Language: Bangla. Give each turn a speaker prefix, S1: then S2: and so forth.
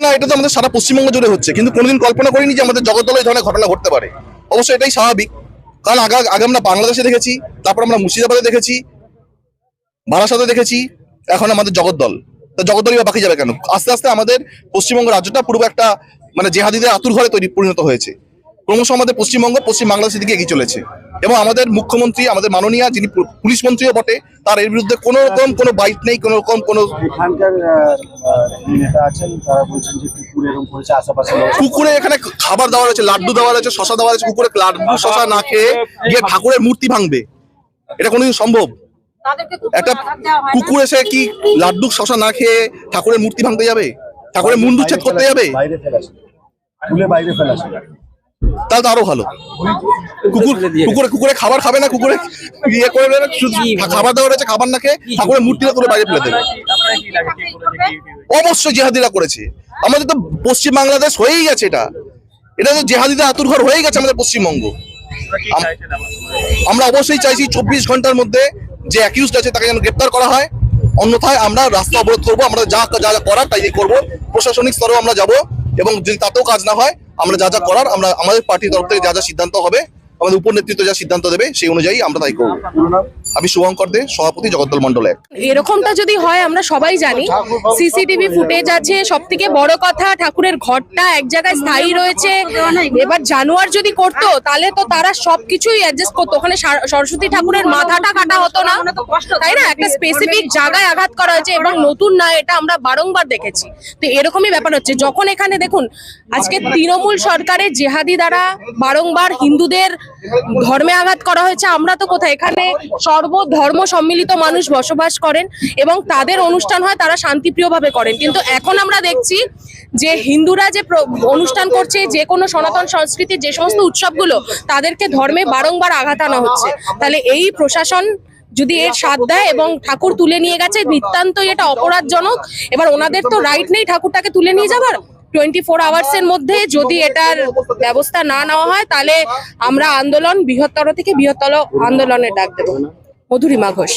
S1: না, এটা তো আমাদের সারা পশ্চিমবঙ্গ জুড়ে হচ্ছে, কিন্তু কোনোদিন কল্পনা করিনি যে আমাদের জগদ্দলে এই ধরনের ঘটনা ঘটতে পারে। অবশ্যই এটাই স্বাভাবিক, কারণ আগে আমরা বাংলাদেশে দেখেছি, তারপর আমরা মুর্শিদাবাদে দেখেছি, বারাসাতে দেখেছি, এখন আমাদের জগদ্দল। তা জগদ্দলই বা বাকি যাবে কেন? আস্তে আস্তে আমাদের পশ্চিমবঙ্গ রাজ্যটা পুরো একটা মানে জেহাদিদের আতুর ঘরে পরিণত হয়েছে। ক্রমশ আমাদের পশ্চিমবঙ্গ পশ্চিম বাংলাদেশের দিকে এগিয়ে চলেছে, এবং আমাদের মুখ্যমন্ত্রী, আমাদের মাননীয় যিনি পুলিশ মন্ত্রীও বটে, তার এর বিরুদ্ধে কোনো রকম কোনো বাইট নেই, কোনো রকম কোনো।
S2: এখানকার নেতা আছেন তারা বলছেন যে কুকুর এরকম করেছে, আশেপাশে
S1: কুকুরে এখানে খাবার দেওয়া রয়েছে, লাড্ডু দেওয়া রয়েছে, শশা দেওয়া রয়েছে, কুকুরে লাড্ডু শশা না খেয়ে গিয়ে ঠাকুরের মূর্তি ভাঙবে? এটা কোনোদিন সম্ভব? একটা কুকুর এসে কি লাড্ডু শশা না খেয়ে ঠাকুরের মূর্তি ভাঙতে যাবে, ঠাকুরের মুন্ডুচ্ছেদ করতে যাবে?
S2: বাইরে ফেলাছে, খুলে বাইরে ফেলাছে।
S1: তাহলে তো আরো ভালো। কুকুরে খাবার খাবে না, কুকুরে ইয়ে করে খাবার দেওয়া রয়েছে, খাবার না খেয়ে ঠাকুরের মূর্তিটা তুলে বাইরে ফেলে দেবে। অবশ্যই জেহাদিরা করেছে। আমাদের তো পশ্চিম বাংলাদেশ হয়েই গেছে, এটা তো জেহাদিদের আতুরঘর হয়ে গেছে আমাদের পশ্চিমবঙ্গ। আমরা অবশ্যই চাইছি 24 ঘন্টার মধ্যে যে অ্যাকিউজড আছে তাকে যেন গ্রেপ্তার করা হয়, অন্যথায় আমরা রাস্তা অবরোধ করবো। আমরা যা যা করার তাই করবো, প্রশাসনিক স্তরেও আমরা যাব, এবং যদি তাতেও কাজ না হয় আমরা যা যা করার আমরা আমাদের পার্টির তরফ থেকে যা যা সিদ্ধান্ত হবে, আমাদের উপর নেতৃত্ব যা সিদ্ধান্ত দেবে সেই অনুযায়ী আমরা তাই করবো। আমি শুভঙ্কর দে, সভাপতি, জগদ্দল মন্ডল 1।
S3: এরকমটা যদি হয়, আমরা সবাই জানি সিসিটিভি ফুটেজ আছে, সব থেকে বড় কথা ঠাকুরের ঘরটা এক জায়গায় স্থায়ী রয়েছে। এবার জানোয়ার যদি করতো তাহলে তো তারা সবকিছুই অ্যাডজাস্ট করতো, ওখানে সরস্বতী ঠাকুরের মাথাটা কাটা হতো না, তাই না? একটা স্পেসিফিক জায়গায় আঘাত করা হয়েছে, এবং নতুন না, এটা আমরা বারংবার দেখেছি। তো এরকমই ব্যাপার হচ্ছে, যখন এখানে দেখুন আজকে তৃণমূল সরকারের জেহাদি দ্বারা বারংবার হিন্দুদের ধর্মে আঘাত করা হয়েছে। আমরা তো কোথায়, এখানে সর্বধর্ম সম্মিলিত মানুষ বসবাস করেন এবং তাদের অনুষ্ঠান হয়, তারা শান্তিপ্রিয়ভাবে করেন। কিন্তু এখন আমরা দেখছি যে হিন্দুরা যে অনুষ্ঠান করছে, যে কোনো সনাতন সংস্কৃতির যে সমস্ত উৎসবগুলো, তাদেরকে ধর্মে বারংবার আঘাত আনা হচ্ছে। তাহলে এই প্রশাসন যদি এর সাথ দেয় এবং ঠাকুর তুলে নিয়ে গেছে, নিতান্তই এটা অপরাধজনক। এবার ওনাদের তো রাইট নেই ঠাকুরটাকে তুলে নিয়ে যাবার। 24 আওয়ার্সের মধ্যে যদি এটার ব্যবস্থা না নেওয়া হয়, তাহলে আমরা আন্দোলন বৃহত্তর থেকে বৃহত্তর আন্দোলনের ডাক দেব। মধুরিমা ঘোষ।